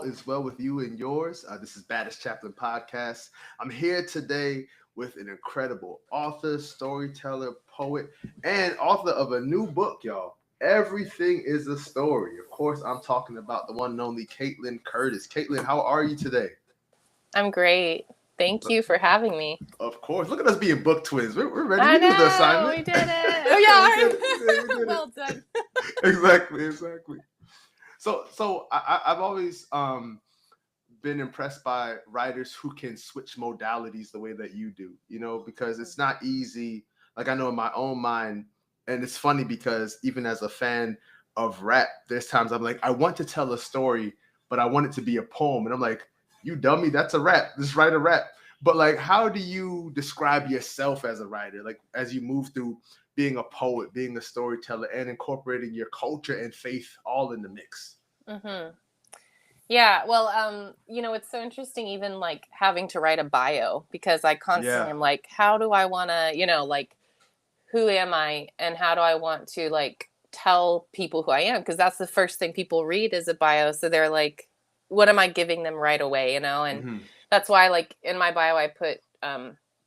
Is well with you and yours. This is Baddest Chaplain Podcast. I'm here today with an incredible author, storyteller, poet, and author of a new book, y'all. Everything is a story. Of course, I'm talking about the one and only Kaitlin Curtice. Kaitlin, how are you today? I'm great. Thank you for having me. Of course. Look at us being book twins. We're ready. I We knew the know, assignment. we did it. Oh we did it. We did it. We yeah, did it. well done. Exactly. I've always been impressed by writers who can switch modalities the way that you do, because it's not easy. Like I know in my own mind, and it's funny because even as a fan of rap, there's times I'm like, I want to tell a story, but I want it to be a poem. And I'm like, you dummy, that's a rap. Just write a rap. But like, how do you describe yourself as a writer? Like as you move through being a poet, being a storyteller, and incorporating your culture and faith all in the mix. Mm-hmm. Yeah, well, it's so interesting even like having to write a bio because I constantly Yeah. am like, how do I want to, like, who am I and how do I want to like tell people who I am? Because that's the first thing people read is a bio. So they're like, what am I giving them right away, And that's why, like, in my bio, I put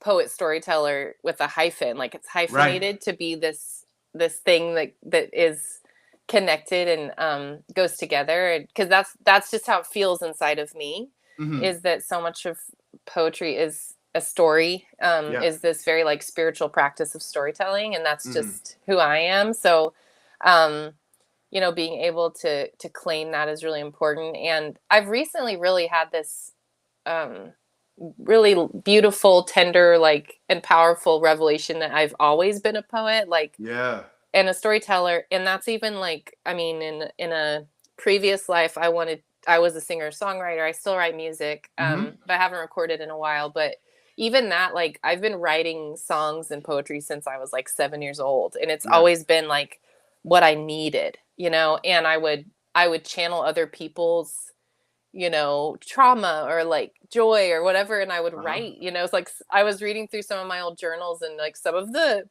poet storyteller with a hyphen, like it's Right. hyphenated to be this thing that is connected and goes together, because that's just how it feels inside of me. Hmm. Is that so much of poetry is a story, Yeah. is this very like spiritual practice of storytelling, and that's Hmm. just who I am. So um being able to claim that is really important. And I've recently really had this um really beautiful, tender, like, and powerful revelation that I've always been a poet, like, Yeah. and a storyteller. And that's even like, I mean, in a previous life, I was a singer songwriter. I still write music, Hmm. but I haven't recorded in a while. But even that, like, I've been writing songs and poetry since I was like 7 years old, and it's Yeah. always been like what I needed, And I would channel other people's trauma or like joy or whatever, and I would Uh-huh. write. It's like I was reading through some of my old journals, and like some of the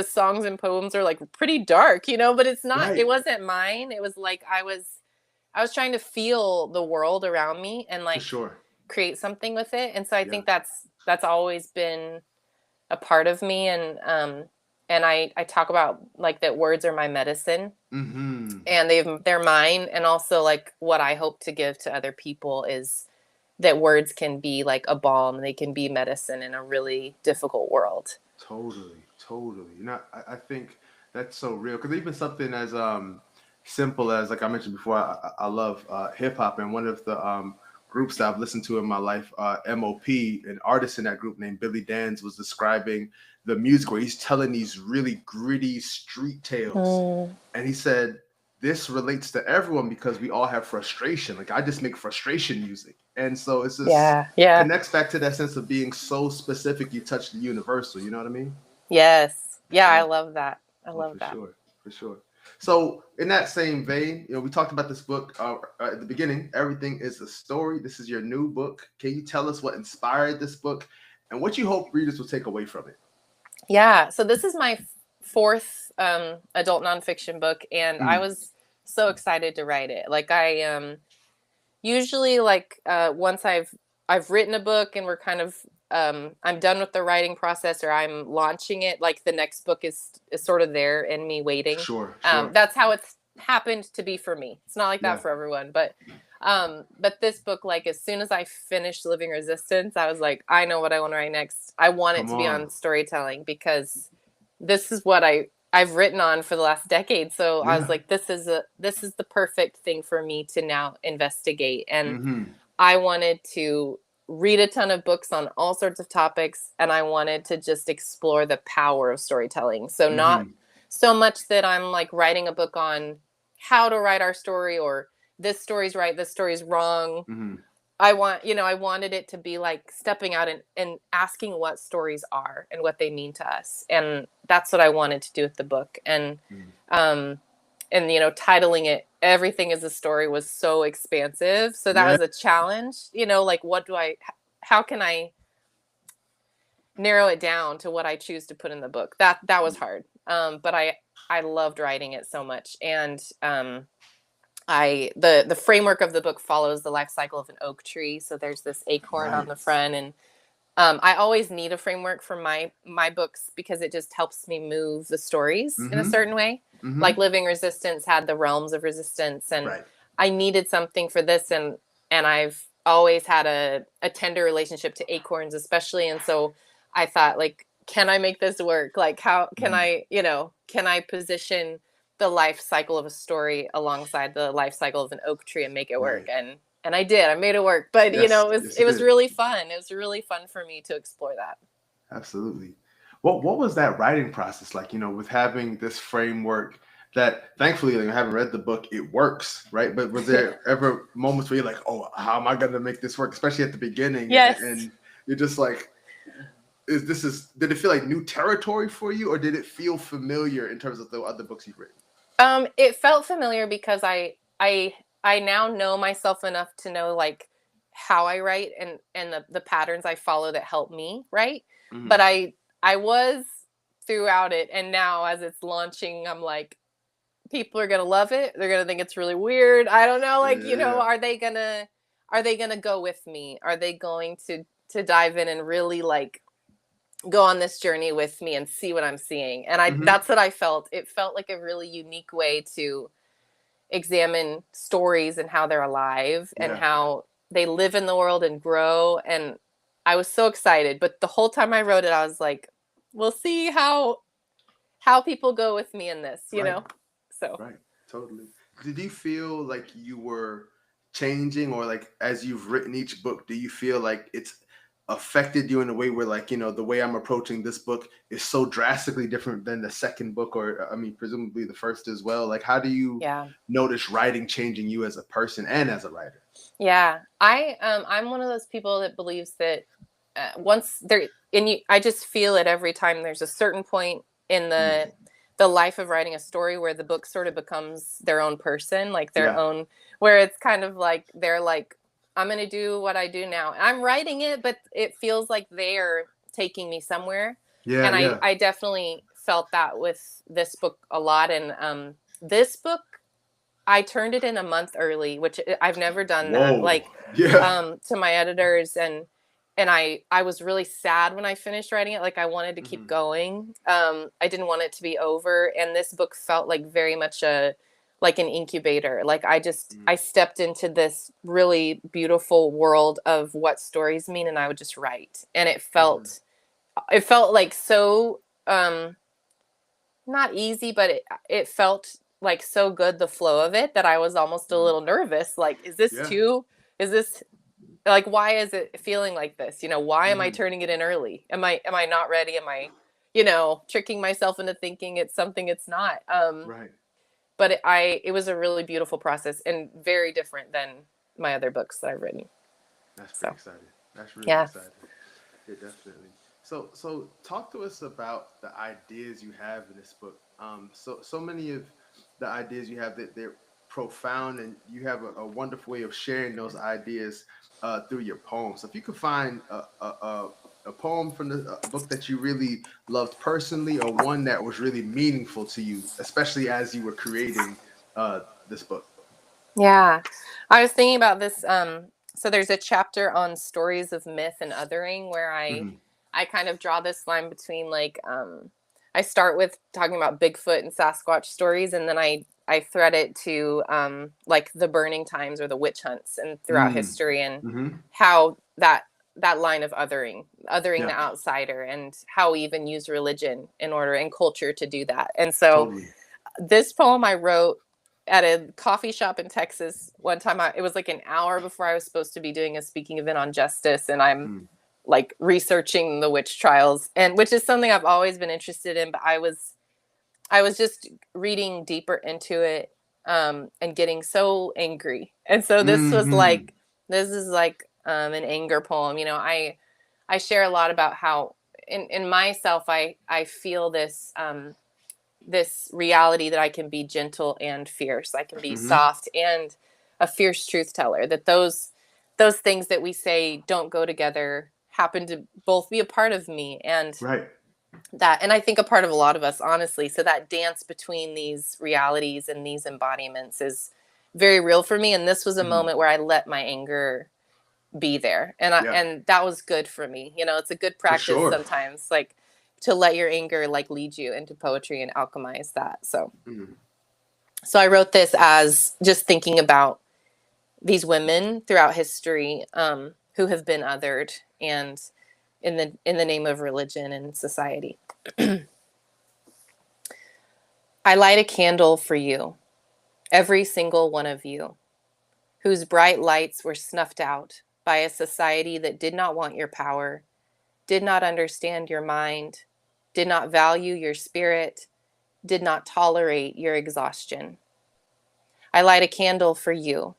songs and poems are like pretty dark, but it Right. wasn't mine. It was like I was trying to feel the world around me and For like sure. create something with it. And so I Yeah. think that's always been a part of me. And I talk about like that words are my medicine, Hmm. and they're mine. And also, like, what I hope to give to other people is that words can be like a balm. They can be medicine in a really difficult world. Totally. I think that's so real because even something as simple as like I mentioned before, I love hip hop, and one of the groups that I've listened to in my life, MOP, an artist in that group named Billy Danz was describing the music where he's telling these really gritty street tales, Mm. and he said this relates to everyone because we all have frustration. Like I just make frustration music, and so it's just Yeah. Yeah. connects back to that sense of being so specific. You touch the universal. You know what I mean? Yes. Yeah. I Yeah. love that. I Oh, love for that. sure, for sure. So, in that same vein, we talked about this book at the beginning. Everything is a story. This is your new book. Can you tell us what inspired this book and what you hope readers will take away from it? Yeah. So this is my fourth adult nonfiction book, and I Mm, was so excited to write it. Like, I usually, like, once I've written a book and we're kind of I'm done with the writing process, or I'm launching it, like the next book is sort of there and me waiting. sure. That's how it's happened to be for me. It's not like that Yeah. for everyone, but this book, like, as soon as I finished Living Resistance, I was like, I know what I want to write next. I want it Come to be on. on storytelling, because this is what I've written on for the last decade. So I was Yeah. like, this is the perfect thing for me to now investigate. And Mm-hmm. I wanted to read a ton of books on all sorts of topics, and I wanted to just explore the power of storytelling. So not Mm-hmm. so much that I'm like writing a book on how to write our story, or this story's right, this story's wrong. Mm-hmm. I wanted it to be like stepping out and asking what stories are and what they mean to us. And that's what I wanted to do with the book. Um, titling it Everything is a Story was so expansive. So that Yeah. was a challenge, like, how can I narrow it down to what I choose to put in the book? That was hard. But I loved writing it so much. And the framework of the book follows the life cycle of an oak tree. So there's this acorn on Right. the front, and I always need a framework for my books because it just helps me move the stories in a Mm-hmm. certain way. Mm-hmm. Like Living Resistance had the realms of resistance, and Right. I needed something for this, and I've always had a tender relationship to acorns, especially, and so I thought, like, can I make this work? Like, how can Mm. I, can I position the life cycle of a story alongside the life cycle of an oak tree and make it work? Right. And I did. I made it work. But Yes. it was Yes, it you was did. really fun. It was really fun for me to explore that. Absolutely. What was that writing process like? With having this framework that, thankfully, like, I haven't read the book, it works, right? But was there ever moments where you're like, oh, how am I going to make this work? Especially at the beginning, Yes. and you're just like, did it feel like new territory for you, or did it feel familiar in terms of the other books you've written? It felt familiar because I now know myself enough to know, like, how I write, and the patterns I follow that help me write. But Hmm. I was throughout it, and now as it's launching, I'm like, people are gonna love it. They're gonna think it's really weird. I don't know, like, Yeah. are they gonna go with me? Are they going to dive in and really, like, go on this journey with me and see what I'm seeing? And Hmm. that's what I felt. It felt like a really unique way to examine stories and how they're alive and Yeah. how they live in the world and grow. And I was so excited. But the whole time I wrote it, I was like, we'll see how people go with me in this, Right. So Right. Totally. Did you feel like you were changing, or like as you've written each book, do you feel like it's affected you in a way where, like, the way I'm approaching this book is so drastically different than the second book, or I mean, presumably the first as well? Like, how do you yeah. notice writing changing you as a person and as a writer? Yeah. I'm one of those people that believes that once there and you I just feel it every time there's a certain point in Mm. the life of writing a story where the book sort of becomes their own person, like their Yeah. own, where it's kind of like they're like, I'm going to do what I do now. And I'm writing it, but it feels like they're taking me somewhere. Yeah. And I Yeah. I definitely felt that with this book a lot. And this book, I turned it in a month early, which I've never done that. Whoa. Like, Yeah. to my editors, and I was really sad when I finished writing it. Like, I wanted to keep Hmm. going. I didn't want it to be over. And this book felt like very much like an incubator. Like, I stepped into this really beautiful world of what stories mean, and I would just write. And Hmm. it felt like so not easy, but it felt like so good, the flow of it, that I was almost a Hmm. little nervous. Like, Yeah. is this like, why is it feeling like this? Why am I Hmm. turning it in early? Am I not ready? Am I, tricking myself into thinking it's something it's not? Right. But it was a really beautiful process and very different than my other books that I've written. That's pretty So, exciting. That's really yeah. exciting. Yeah, definitely. So talk to us about the ideas you have in this book. So many of the ideas you have, that they're profound, and you have a wonderful way of sharing those ideas through your poems. So if you could find a poem from the book that you really loved personally, or one that was really meaningful to you, especially as you were creating this book. Yeah. I was thinking about this. So there's a chapter on stories of myth and othering where Hmm. I kind of draw this line between, like, I start with talking about Bigfoot and Sasquatch stories, and then I thread it to like the burning times or the witch hunts and throughout Mm. history, and Hmm. how that line of othering the Yeah, outsider, and how we even use religion in order and culture to do that. And so totally. this poem I wrote at a coffee shop in Texas one time. It was like an hour before I was supposed to be doing a speaking event on justice, and I'm Mm. like researching the witch trials, and which is something I've always been interested in, but I was just reading deeper into it, and getting so angry. And so Hmm. this is like an anger poem. I share a lot about how in myself I feel this reality that I can be gentle and fierce. I can be Hmm. soft and a fierce truth teller. That those things that we say don't go together happen to both be a part of me, Right. and I think a part of a lot of us, honestly. So that dance between these realities and these embodiments very real for me. And this was a Mhm. moment where I let my anger be there. Yeah, And that was good for me. You know, it's a good for practice sure. sometimes, like to let your anger like lead you into poetry and alchemize that. Mhm. So I wrote this as just thinking about these women throughout history, who have been othered and in the name of religion and society. I light a candle for you, every single one of you, whose bright lights were snuffed out by a society that did not want your power, did not understand your mind, did not value your spirit, did not tolerate your exhaustion. I light a candle for you,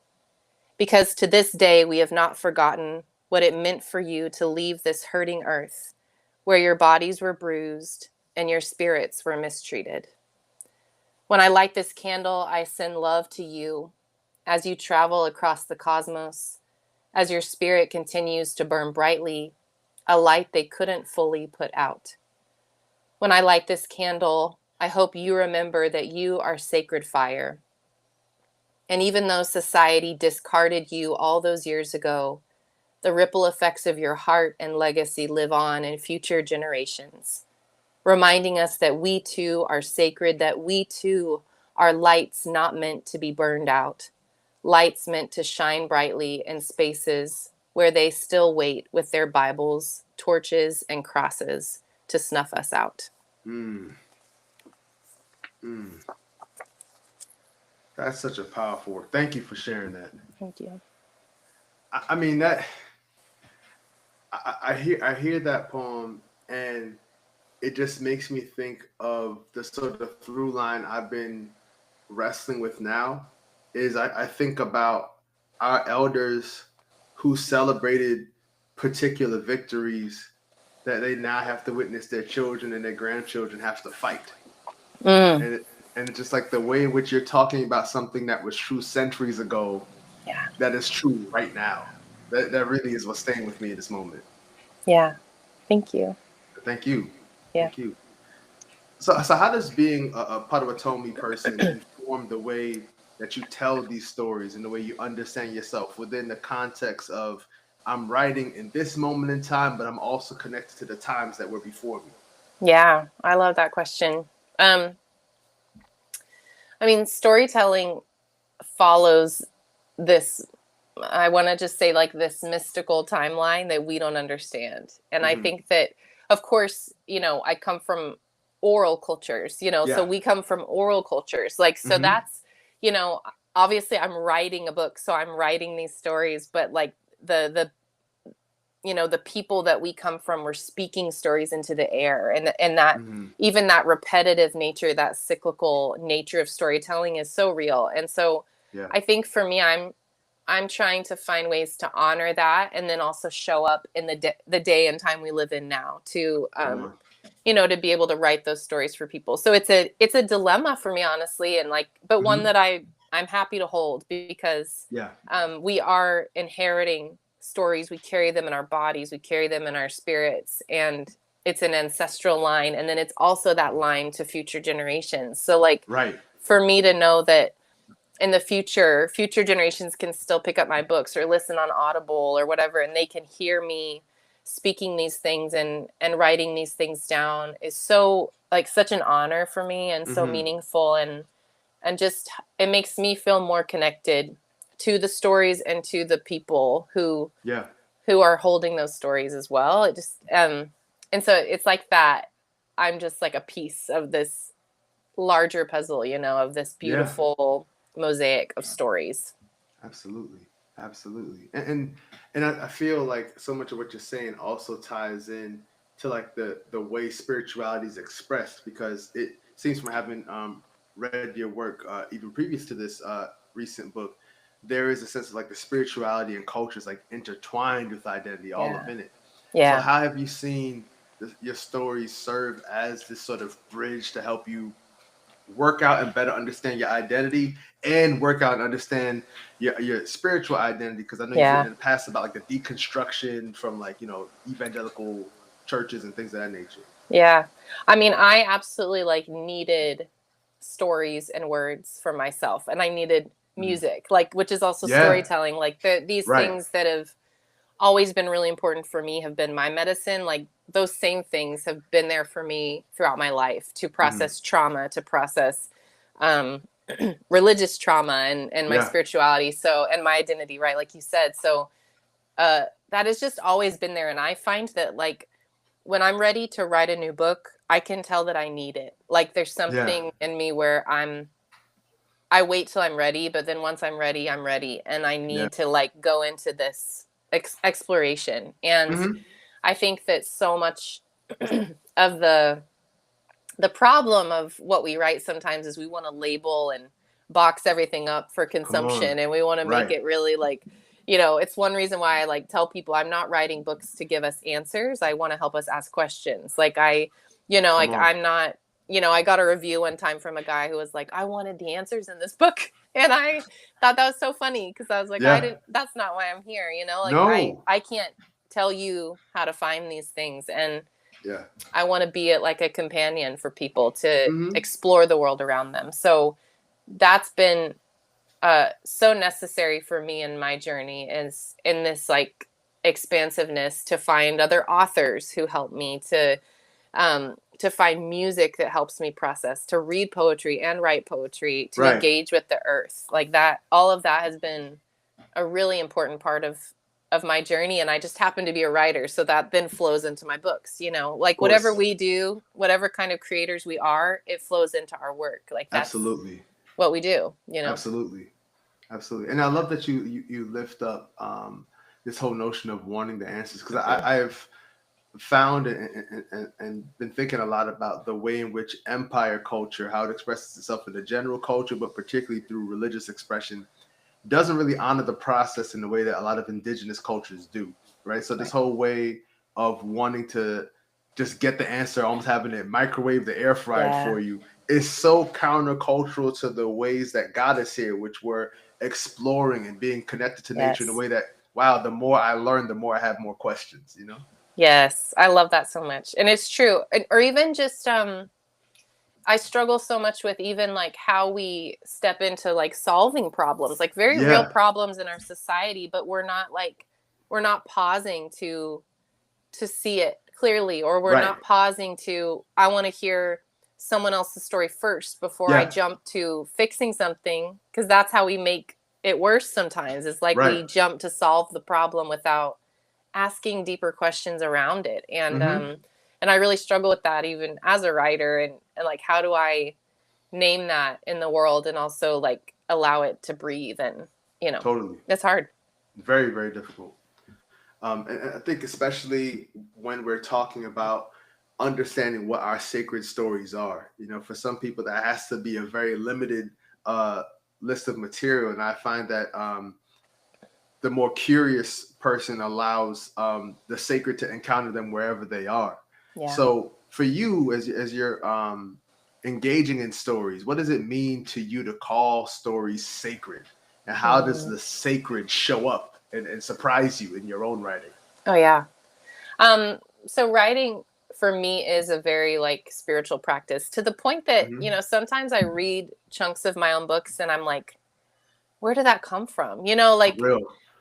because to this day we have not forgotten what it meant for you to leave this hurting earth, where your bodies were bruised and your spirits were mistreated. When I light this candle, I send love to you as you travel across the cosmos, as your spirit continues to burn brightly, a light they couldn't fully put out. When I light this candle, I hope you remember that you are sacred fire. And even though society discarded you all those years ago, the ripple effects of your heart and legacy live on in future generations, reminding us that we too are sacred, that we too are lights not meant to be burned out, lights meant to shine brightly in spaces where they still wait with their Bibles, torches, and crosses to snuff us out. Mm. Mm. That's such a powerful work. Thank you for sharing that. Thank you. I mean that I hear that poem, and it just makes me think of the sort of through line I've been wrestling with now. Is I think about our elders who celebrated particular victories that they now have to witness their children and their grandchildren have to fight. Mm, And it's just like the way in which you're talking about something that was true centuries ago yeah. that is true right now. That really is what's staying with me at this moment. Yeah. Thank you. Thank you. Yeah. Thank you. So how does being a part of a Tomi person inform the way that you tell these stories and the way you understand yourself within the context of I'm writing in this moment in time, but I'm also connected to the times that were before me? Yeah. I love that question. Um, I mean, storytelling follows this, I want to just say, like, this mystical timeline that we don't understand. And I Hmm. think that, of course, you know, I come from oral cultures, you know, so Yeah. we come from oral cultures. Like, so Hmm. that's, you know, obviously I'm writing a book, so I'm writing these stories, but like the you know, the people that we come from were speaking stories into the air, and that Hmm. even that repetitive nature, that cyclical nature of storytelling is so real. And so Yeah. I think for me, I'm trying to find ways to honor that, and then also show up in the day and time we live in now to Come on. you know, to be able to write those stories for people. So it's a dilemma for me, honestly, and like, but one Hmm. that I'm happy to hold, because Yeah. we are inheriting stories. We carry them in our bodies, we carry them in our spirits, and it's an ancestral line, and then it's also that line to future generations. So like, Right. for me to know that in the future generations can still pick up my books or listen on Audible or whatever, and they can hear me speaking these things and writing these things down, is so, like, such an honor for me, and so Hmm. meaningful, and just, it makes me feel more connected to the stories and to the people Yeah. who are holding those stories as well. It just and so it's like that I'm just like a piece of this larger puzzle, you know, of this Yeah. beautiful mosaic of stories. Absolutely. Absolutely. And I feel like so much of what you're saying also ties in to like the way spirituality is expressed, because it seems from having read your work even previous to this recent book, there is a sense of like the spirituality and culture is like intertwined with identity all Yeah. up in it. So Yeah. how have you seen your stories serve as this sort of bridge to help you work out and better understand your identity and work out and understand your spiritual identity? Because I know you've written Yeah. in the past about like the deconstruction from like evangelical churches and things of that nature. Yeah. I mean, I absolutely like needed stories and words for myself, and I needed music, like, which is also storytelling. Like these things that have always been really important for me have been my medicine. Like those same things have been there for me throughout my life to process trauma, to process religious trauma and my spirituality. So, and my identity, right? Like you said. So that has just always been there. And I find that like when I'm ready to write a new book, I can tell that I need it. Like there's something in me where I wait till I'm ready, but then once I'm ready, and I need to like go into this exploration. And I think that so much of the problem of what we write sometimes is we want to label and box everything up for consumption, and we want to make it really like, you know, it's one reason why I like tell people I'm not writing books to give us answers. I want to help us ask questions. Like I'm not, you know, I got a review one time from a guy who was like, I wanted the answers in this book. And I thought that was so funny because I was like, that's not why I'm here. You know, like I can't tell you how to find these things. And I want to be like a companion for people to explore the world around them. So that's been so necessary for me in my journey, is in this like expansiveness, to find other authors who help me, to find music that helps me process, to read poetry and write poetry, to engage with the earth. Like that, all of that has been a really important part of my journey. And I just happen to be a writer. So that then flows into my books, you know, like whatever we do, whatever kind of creators we are, it flows into our work. Like that's what we do, you know? Absolutely. And I love that you lift up this whole notion of wanting the answers, because I've found and been thinking a lot about the way in which empire culture, how it expresses itself in the general culture, but particularly through religious expression, doesn't really honor the process in the way that a lot of indigenous cultures do, right? So this whole way of wanting to just get the answer, almost having it microwave, the air fried for you, is so countercultural to the ways that got us here, which we're exploring and being connected to nature in a way that, wow, the more I learn, the more I have more questions, you know? Yes, I love that so much. And it's true. Or even just I struggle so much with even like how we step into like solving problems, like very real problems in our society, but we're not pausing to see it clearly, or we're not pausing to, I want to hear someone else's story first before I jump to fixing something, because that's how we make it worse sometimes. It's like we jump to solve the problem without asking deeper questions around it. And I really struggle with that even as a writer, and like, how do I name that in the world and also like allow it to breathe? And, you know, totally, it's hard. Very, very difficult. And I think especially when we're talking about understanding what our sacred stories are, you know, for some people that has to be a very limited list of material. And I find that the more curious person allows the sacred to encounter them wherever they are. So for you, as you're engaging in stories, what does it mean to you to call stories sacred? And how does the sacred show up and surprise you in your own writing? Oh, yeah. So writing for me is a very like spiritual practice, to the point that, you know, sometimes I read chunks of my own books and I'm like, where did that come from? You know, like,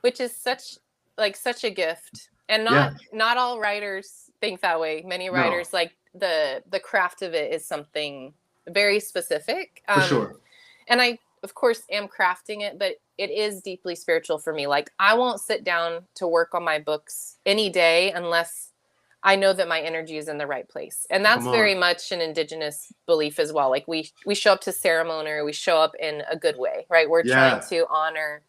which is such a gift. And not all writers think that way. Many writers, like the craft of it is something very specific. For sure. And I, of course, am crafting it, but it is deeply spiritual for me. Like, I won't sit down to work on my books any day unless I know that my energy is in the right place. And that's very much an indigenous belief as well. Like we show up to ceremony, or we show up in a good way, right? We're trying to honor,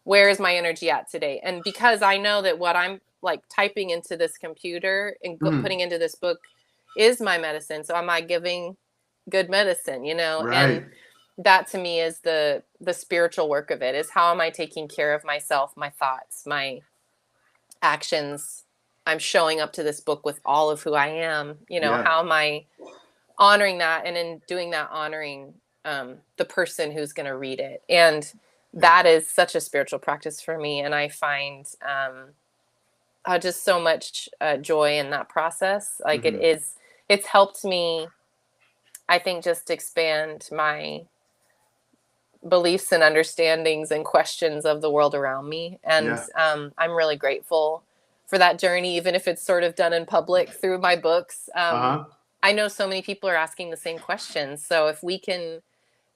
where is my energy at today? And because I know that what I'm like typing into this computer and putting into this book is my medicine. So am I giving good medicine, you know? And that to me is the spiritual work of it, is how am I taking care of myself, my thoughts, my actions? I'm showing up to this book with all of who I am, you know, how am I honoring that? And in doing that, honoring the person who's going to read it. And that is such a spiritual practice for me. And I find just so much joy in that process. Like it's helped me, I think, just expand my beliefs and understandings and questions of the world around me. And I'm really grateful for that journey, even if it's sort of done in public through my books. I know so many people are asking the same questions. So if we can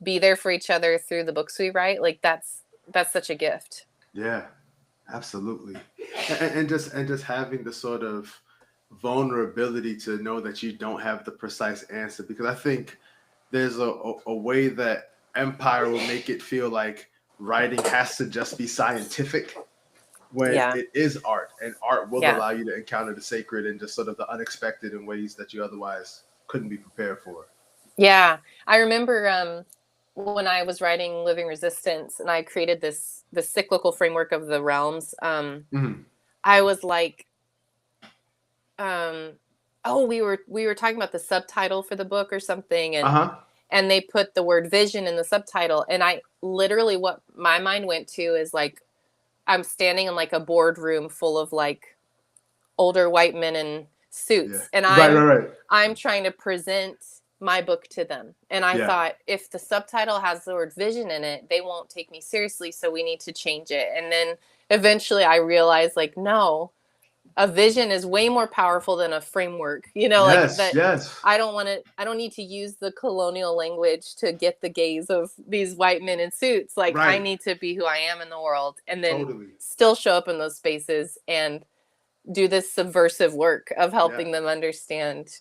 be there for each other through the books we write, like that's such a gift. Yeah, absolutely. And just having the sort of vulnerability to know that you don't have the precise answer, because I think there's a way that empire will make it feel like writing has to just be scientific when Yeah. it is art, and art will Yeah. allow you to encounter the sacred and just sort of the unexpected in ways that you otherwise couldn't be prepared for. Yeah. I remember when I was writing Living Resistance and I created this cyclical framework of the realms, I was like, oh, we were talking about the subtitle for the book or something, and they put the word vision in the subtitle, and I literally, what my mind went to is like, I'm standing in like a boardroom full of like older white men in suits, and I'm trying to present my book to them. And I thought, if the subtitle has the word vision in it, they won't take me seriously, so we need to change it. And then eventually I realized, like, no, a vision is way more powerful than a framework, like that. I don't need to use the colonial language to get the gaze of these white men in suits. Like, I need to be who I am in the world, and then still show up in those spaces and do this subversive work of helping them understand,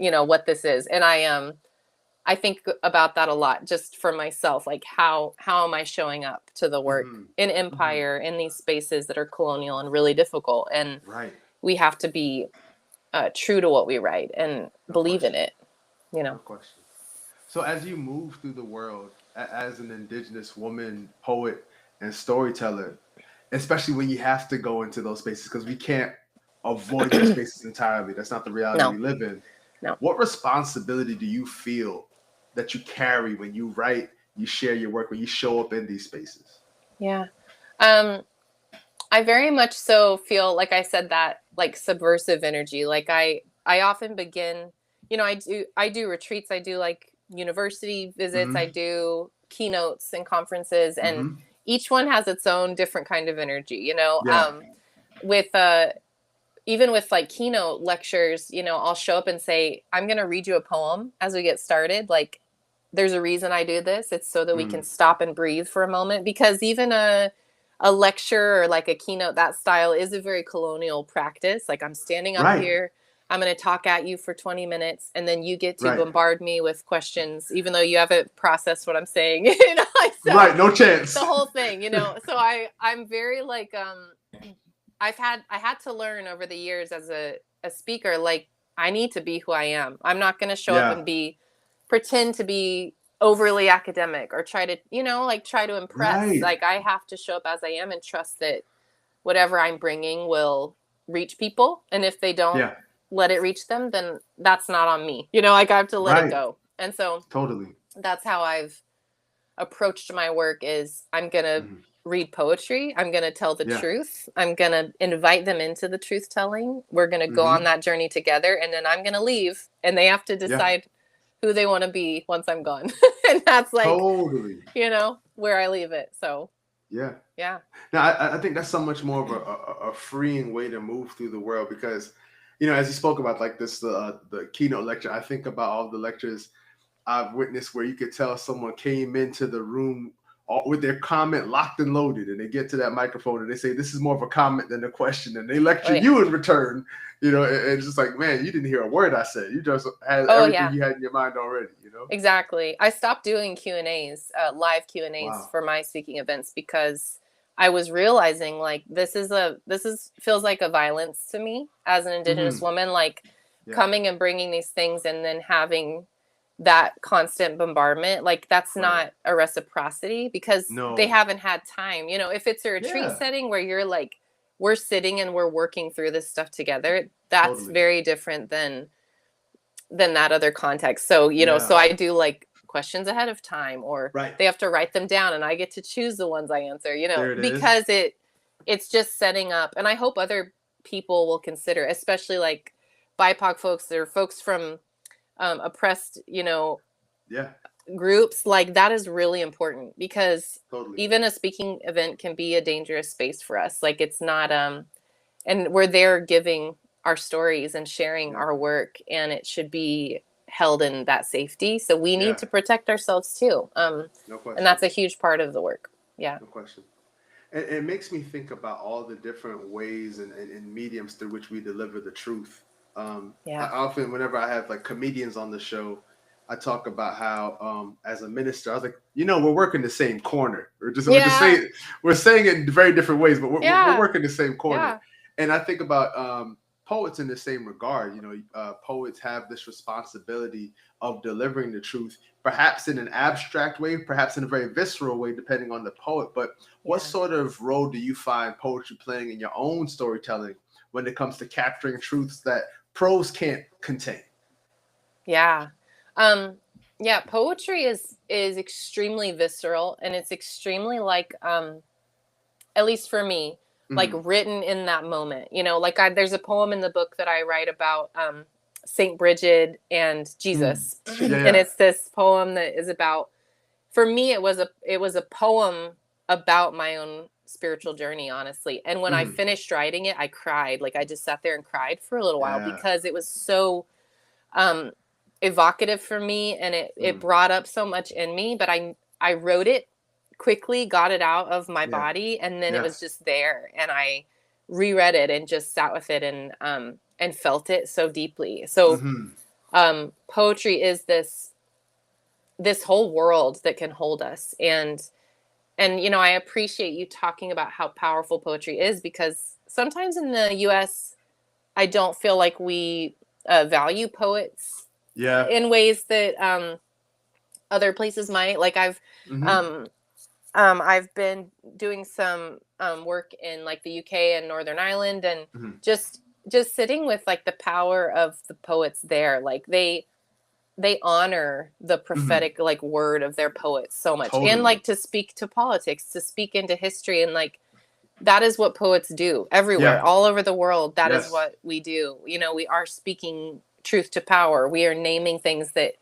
what this is. And I think about that a lot, just for myself. Like, how am I showing up to the work in empire, in these spaces that are colonial and really difficult? And we have to be true to what we write and believe in it, No question. So as you move through the world as an Indigenous woman, poet, and storyteller, especially when you have to go into those spaces, because we can't avoid those spaces entirely. That's not the reality we live in. No. What responsibility do you feel that you carry when you write, you share your work, when you show up in these spaces? Yeah. I very much so feel, like I said, that like subversive energy. Like I often begin, I do retreats, I do like university visits, I do keynotes and conferences, and each one has its own different kind of energy, with even with like keynote lectures, I'll show up and say, I'm going to read you a poem as we get started. Like, there's a reason I do this. It's so that we can stop and breathe for a moment, because even a lecture or like a keynote, that style is a very colonial practice. Like, I'm standing up here, I'm going to talk at you for 20 minutes, and then you get to bombard me with questions, even though you haven't processed what I'm saying. So, no chance. The whole thing, So I'm very like, I had to learn over the years as a speaker, like, I need to be who I am. I'm not going to show up and pretend to be overly academic or try to, try to impress. Like, I have to show up as I am and trust that whatever I'm bringing will reach people. And if they don't let it reach them, then that's not on me. Like, I have to let it go. And so that's how I've approached my work, is I'm going to read poetry. I'm going to tell the truth. I'm going to invite them into the truth telling. We're going to go on that journey together, and then I'm going to leave, and they have to decide who they want to be once I'm gone. And that's like, where I leave it. So yeah. Now, I think that's so much more of a freeing way to move through the world, because, as you spoke about, like this, the keynote lecture, I think about all the lectures I've witnessed where you could tell someone came into the room with their comment locked and loaded, and they get to that microphone and they say, this is more of a comment than a question, and they lecture you in return. And it's just like, man, you didn't hear a word I said. You just had everything you had in your mind already. Exactly. I stopped doing Q&As, live Q&As for my speaking events, because I was realizing, like, this feels like a violence to me as an Indigenous woman, like coming and bringing these things and then having that constant bombardment. Like, that's not a reciprocity, because they haven't had time. If it's a retreat setting where you're like, we're sitting and we're working through this stuff together, that's very different than that other context. So, so I do like questions ahead of time, or they have to write them down and I get to choose the ones I answer, because it's just setting up. And I hope other people will consider, especially like BIPOC folks or folks from oppressed, groups, like that is really important, because Totally. even a speaking event can be a dangerous space for us. Like it's not, and we're there giving our stories and sharing Yeah. our work, and it should be held in that safety. So we need Yeah. to protect ourselves too. No And question. that's a huge part of the work. Yeah. No question. And it makes me think about all the different ways and mediums through which we deliver the truth. I Yeah. often, whenever I have like comedians on the show, I talk about how, as a minister, I was like, we're working the same corner. We're just Yeah. saying it in very different ways, but we're Yeah. working the same corner. Yeah. And I think about poets in the same regard. Poets have this responsibility of delivering the truth, perhaps in an abstract way, perhaps in a very visceral way, depending on the poet. But what Yeah. sort of role do you find poetry playing in your own storytelling when it comes to capturing truths that prose can't contain? Yeah. Yeah, poetry is extremely visceral, and it's extremely like, at least for me, like Mm-hmm. written in that moment. Like there's a poem in the book that I write about, Saint Bridget and Mm. Jesus. Yeah, And yeah. it's this poem that is about, for me it was a poem about my own spiritual journey, honestly. And when I Mm-hmm. finished writing it, I cried. Like I just sat there and cried for a little while, Yeah. because it was so um evocative for me, and it Mm. brought up so much in me. But I wrote it quickly, got it out of my Yeah. body, and then it Yeah. was just there, and I reread it and just sat with it, and felt it so deeply. So Mm-hmm. poetry is this whole world that can hold us. And I appreciate you talking about how powerful poetry is, because sometimes in the US I don't feel like we value poets Yeah. in ways that other places might. Like Mm-hmm. um, I've been doing some work in like the UK and Northern Ireland, and Mm-hmm. just sitting with like the power of the poets there. Like they honor the Mm-hmm. prophetic like word of their poets so much, and Totally. like to speak to politics, to speak into history, and like that is what poets do everywhere, Yeah. all over the world. That is Yes. what we do. We are speaking truth to power. We are naming things that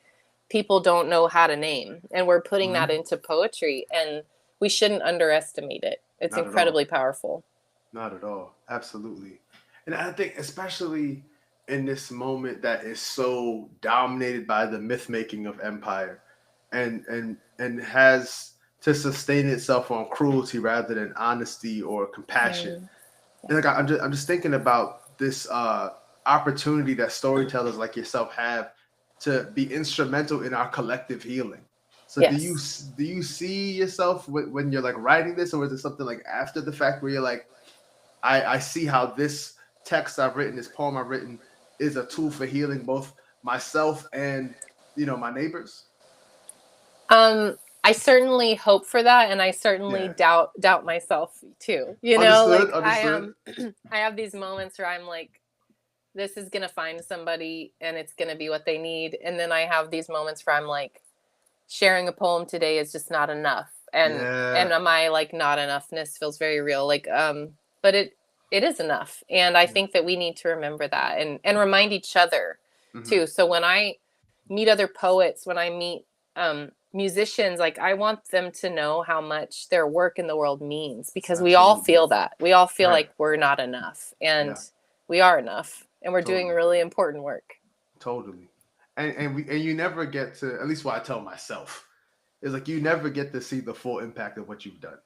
people don't know how to name, and we're putting that Mm-hmm. into poetry, and we shouldn't underestimate it. It's Not at all. incredibly powerful. Not at all. Absolutely. And I think, especially in this moment that is so dominated by the myth making of empire, and has to sustain itself on cruelty rather than honesty or compassion. Mm, And yeah. like I'm just thinking about this opportunity that storytellers like yourself have to be instrumental in our collective healing. So Yes. do you see yourself when you're like writing this, or is it something like after the fact where you're like, I see how this text I've written, this poem I've written, is a tool for healing both myself and my neighbors. I certainly hope for that, and I certainly Yeah. doubt myself too. Understood. Like I Understood. am, I have these moments where I'm like, this is gonna find somebody, and it's gonna be what they need. And then I have these moments where I'm like, sharing a poem today is just not enough. And Yeah. my like not enoughness feels very real. Like but it is enough. And I Yeah. think that we need to remember that, and remind each other Hmm. too. So when I meet other poets, when I meet musicians, like I want them to know how much their work in the world means, because we all Absolutely. feel that. We all feel Right. like we're not enough, and Yeah. we are enough, and we're doing Totally. really important work. Totally. And you never get to, at least what I tell myself, is like you never get to see the full impact of what you've done.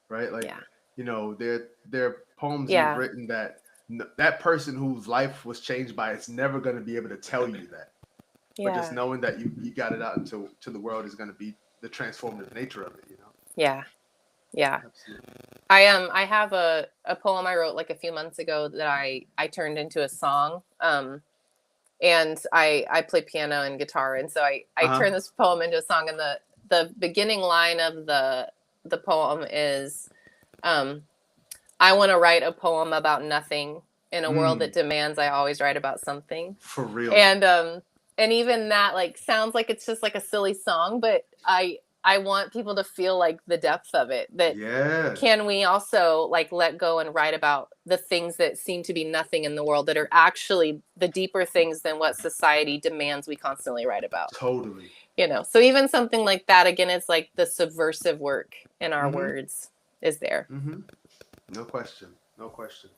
Right? Like, Yeah. there are poems you've Yeah. written that that person whose life was changed by it's never going to be able to tell you that. But just Yeah. knowing that you got it out into to the world is going to be the transformative nature of it. Yeah. Yeah. Absolutely. I have a poem I wrote like a few months ago that I turned into a song. And I play piano and guitar, and so I Uh-huh. turned this poem into a song, and the beginning line of the poem is, um I want to write a poem about nothing in a world that Mm, demands I always write about something. for real. And even that like sounds like it's just like a silly song, but I want people to feel like the depth of it, that Yeah. can we also like let go and write about the things that seem to be nothing in the world, that are actually the deeper things than what society demands we constantly write about. Totally. you know, so even something like that, again, it's like the subversive work in our Mm-hmm. words is there. Mm-hmm. No question. No question.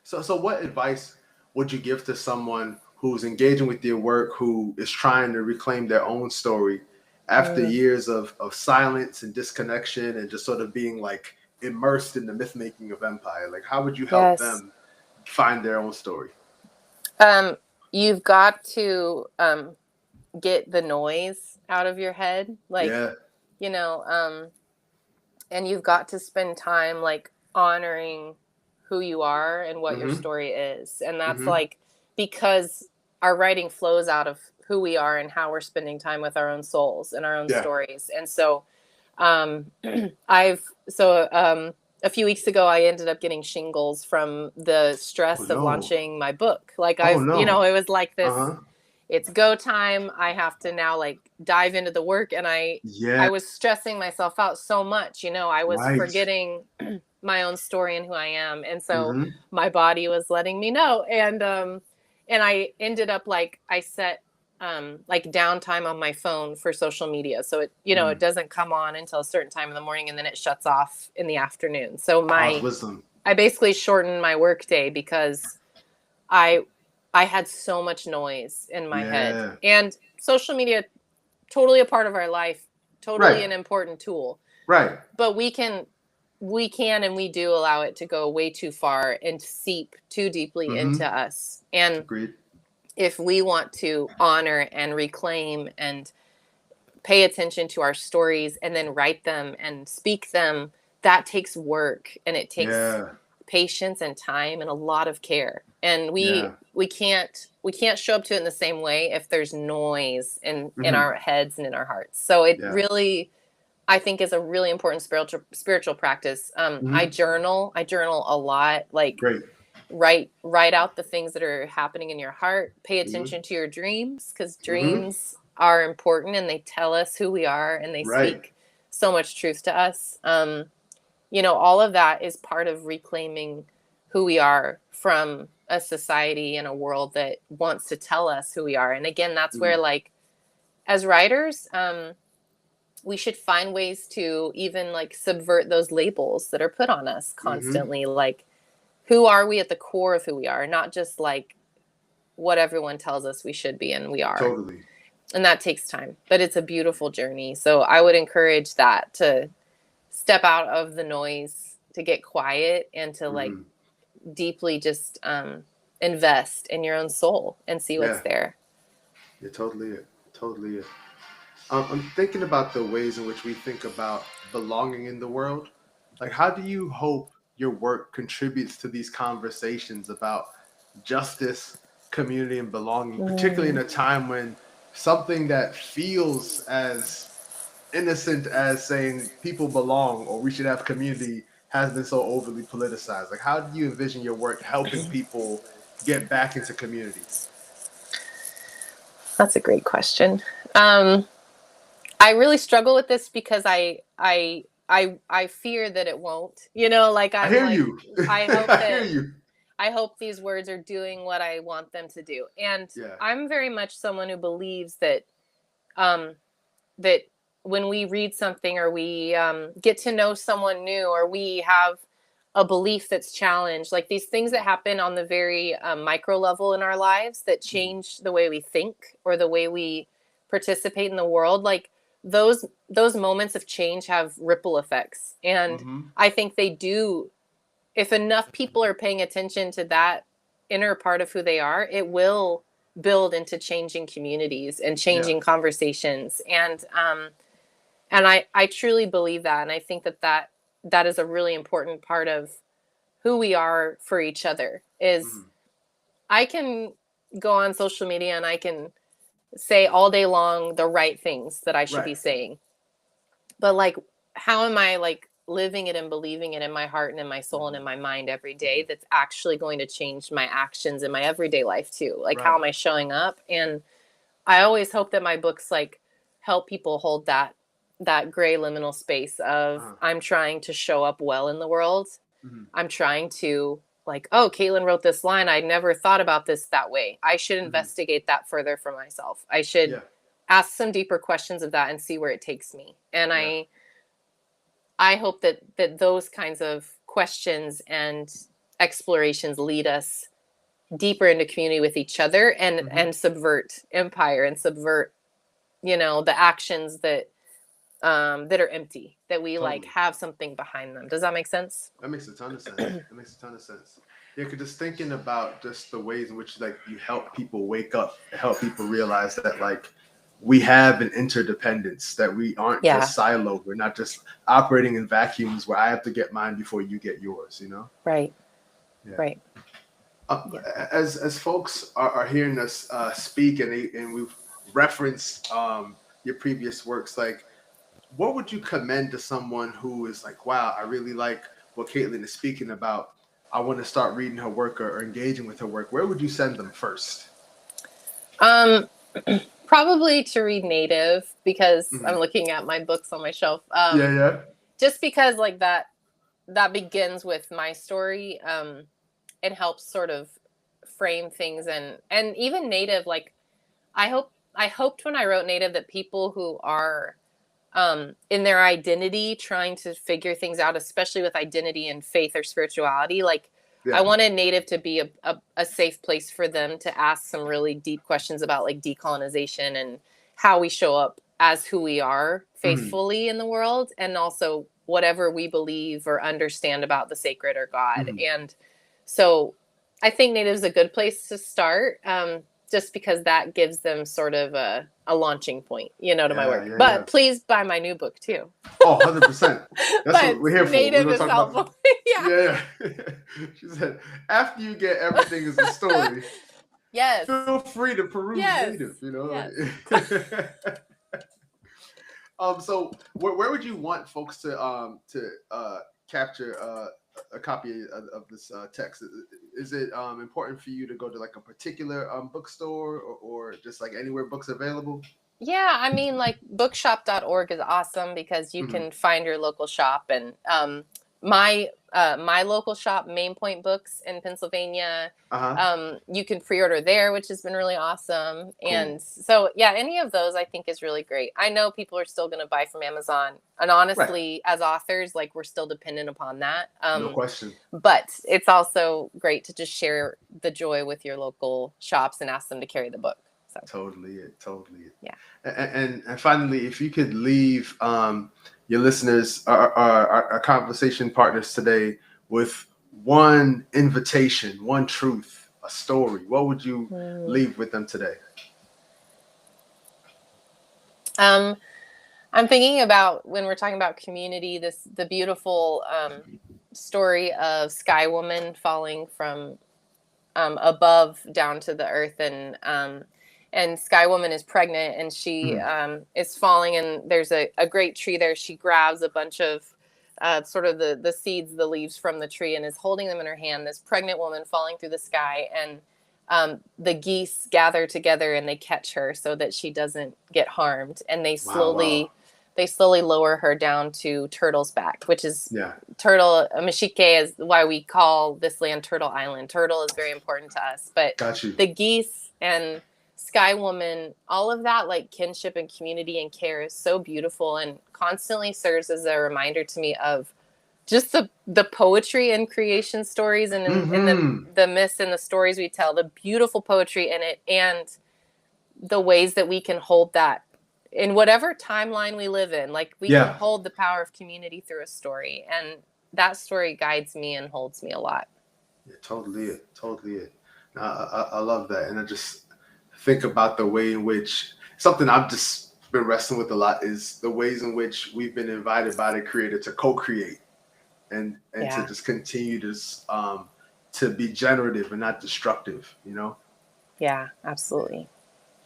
So what advice would you give to someone who's engaging with your work, who is trying to reclaim their own story after Mm, years of silence and disconnection and just sort of being like immersed in the myth making of empire? Like, how would you help yes. them find their own story? Um, you've got to get the noise out of your head. Like, Yeah. you know, and you've got to spend time like honoring who you are and what your Mm-hmm. story is. And that's Mm-hmm. like because our writing flows out of who we are and how we're spending time with our own souls and our own Yeah. stories. And so um I've so a few weeks ago I ended up getting shingles from the Oh stress of no. launching my book. Like Oh I've, you know, no. it was like this, Uh-huh. it's go time. I have to now like dive into the work, and I Yeah. was stressing myself out so much, you know, I was Right. forgetting my own story and who I am. And so Mm-hmm. my body was letting me know. And I ended up like I set like downtime on my phone for social media. So it, you know, it Mm. doesn't come on until a certain time in the morning and then it shuts off in the afternoon. So Pause wisdom. I basically shortened my work day because I I had so much noise in my head. Yeah. And social media, totally a part of our life, totally Right. an important tool. Right. But we can and we do allow it to go way too far and seep too deeply Mm-hmm. into us. And Agreed. if we want to honor and reclaim and pay attention to our stories and then write them and speak them, that takes work and it takes Yeah. patience and time and a lot of care. And Yeah. we can't show up to it in the same way if there's noise in Mm-hmm. our heads and in our hearts. So it Yeah. really, I think, is a really important spiritual practice. I Mm-hmm. journal a lot. Like Great. write out the things that are happening in your heart. Pay Mm-hmm. attention to your dreams because Mm-hmm. dreams are important and they tell us who we are and they Right. speak so much truth to us. You know, all of that is part of reclaiming who we are from a society and a world that wants to tell us who we are. And again, that's where Mm. like as writers, we should find ways to even like subvert those labels that are put on us Mm-hmm. constantly. Like, who are we at the core of who we are, not just like what everyone tells us we should be and we are. Totally. And that takes time, but it's a beautiful journey. So I would encourage that, to step out of the noise, to get quiet, and to like Mm-hmm. deeply just invest in your own soul and see what's Yeah. there. Yeah. Totally it. Totally it. I'm thinking about the ways in which we think about belonging in the world. Like, how do you hope your work contributes to these conversations about justice, community, and belonging, particularly in Mm. a time when something that feels as innocent as saying people belong or we should have community has been so overly politicized? Like, how do you envision your work helping people get back into community? That's a great question. Um, I really struggle with this because I fear that it won't. You know, like I I'm hear like you. I hope I hear that you. I hope these words are doing what I want them to do. And Yeah. I'm very much someone who believes that um, that when we read something or we get to know someone new or we have a belief that's challenged, like these things that happen on the very micro level in our lives that change the way we think or the way we participate in the world, like those moments of change have ripple effects. And Mm-hmm. I think they do, if enough people are paying attention to that inner part of who they are, it will build into changing communities and Yeah. changing conversations. And I truly believe that. And I think that is a really important part of who we are for each other. Is Mm-hmm. I can go on social media and I can say all day long the right things that I should Right. be saying. But like, how am I like living it and believing it in my heart and in my soul and Mm-hmm. in my mind every day that's actually going to change my actions in my everyday life too? Like, how Right. am I showing up? And I always hope that my books like help people hold that gray liminal space of, Uh-huh. I'm trying to show up well in the world. Mm-hmm. I'm trying to like, oh, Kaitlin wrote this line. I never thought about this that way. I should Mm-hmm. investigate that further for myself. I should Yeah. ask some deeper questions of that and see where it takes me. And I hope that those kinds of questions and explorations lead us deeper into community with each other and subvert empire and subvert, the actions that are empty, that we like have something behind them. Does that make sense? That makes a ton of sense. That makes a ton of sense. Yeah, because just thinking about just the ways in which like you help people wake up, help people realize that like we have an interdependence, that we aren't just siloed. We're not just operating in vacuums where I have to get mine before you get yours, Right. Yeah. Right. As folks are hearing us speak and we've referenced your previous works, like what would you commend to someone who is like, wow, I really like what Kaitlin is speaking about. I want to start reading her work or engaging with her work. Where would you send them first? Probably to read Native, because I'm looking at my books on my shelf. Just because like that begins with my story. It helps sort of frame things, and even Native, like I hoped when I wrote Native that people who are in their identity trying to figure things out, especially with identity and faith or spirituality, like I wanted Native to be a safe place for them to ask some really deep questions about like decolonization and how we show up as who we are faithfully in the world, and also whatever we believe or understand about the sacred or God. And so I think Native is a good place to start, just because that gives them sort of a launching point, to my work. But please buy my new book too. Oh, 100%. That's what we're here for. Native is helpful. About... yeah. She said, after you get Everything is a Story, feel free to peruse Native, So where would you want folks to capture a copy of this text? Is it important for you to go to like a particular bookstore or just like anywhere books available? Yeah, I mean, like bookshop.org is awesome because you can find your local shop. And my local shop, Main Point Books in Pennsylvania, you can pre-order there, which has been really awesome. Cool. And so, yeah, any of those I think is really great. I know people are still going to buy from Amazon. And honestly, as authors, like we're still dependent upon that. No question. But it's also great to just share the joy with your local shops and ask them to carry the book. So. Totally it. Yeah. And finally, if you could leave your listeners, our conversation partners today, with one invitation, one truth, a story, what would you leave with them today? I'm thinking about, when we're talking about community, the beautiful story of Sky Woman falling from above down to the earth, and Sky Woman is pregnant, and she is falling, and there's a great tree there. She grabs a bunch of sort of the seeds, the leaves from the tree, and is holding them in her hand. This pregnant woman falling through the sky, and the geese gather together and they catch her so that she doesn't get harmed, and they slowly lower her down to Turtle's back, which is Turtle. Mashike is why we call this land Turtle Island. Turtle is very important to us, but the geese and Sky Woman, all of that like kinship and community and care is so beautiful, and constantly serves as a reminder to me of just the poetry and creation stories, and in the myths and the stories we tell, the beautiful poetry in it, and the ways that we can hold that in whatever timeline we live in. Like we can hold the power of community through a story, and that story guides me and holds me a lot. Yeah, totally it. I love that. And I just think about the way in which something I've just been wrestling with a lot is the ways in which we've been invited by the Creator to co-create and to just continue to be generative and not destructive, Yeah, absolutely.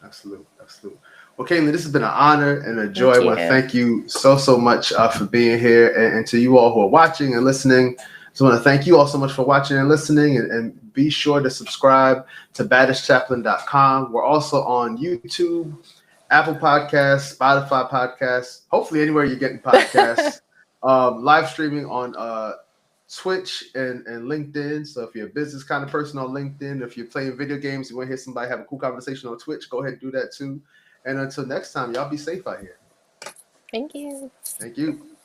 Absolutely. Well, Kaitlin, this has been an honor and a joy. I want to thank you so much for being here, and to you all who are watching and listening. So I want to thank you all so much for watching and listening, and be sure to subscribe to baddishchaplain.com. We're also on YouTube, Apple Podcasts, Spotify Podcasts, hopefully anywhere you're getting podcasts, live streaming on Twitch and LinkedIn. So if you're a business kind of person on LinkedIn, if you're playing video games, you want to hear somebody have a cool conversation on Twitch, go ahead and do that too. And until next time, y'all be safe out here. Thank you. Thank you.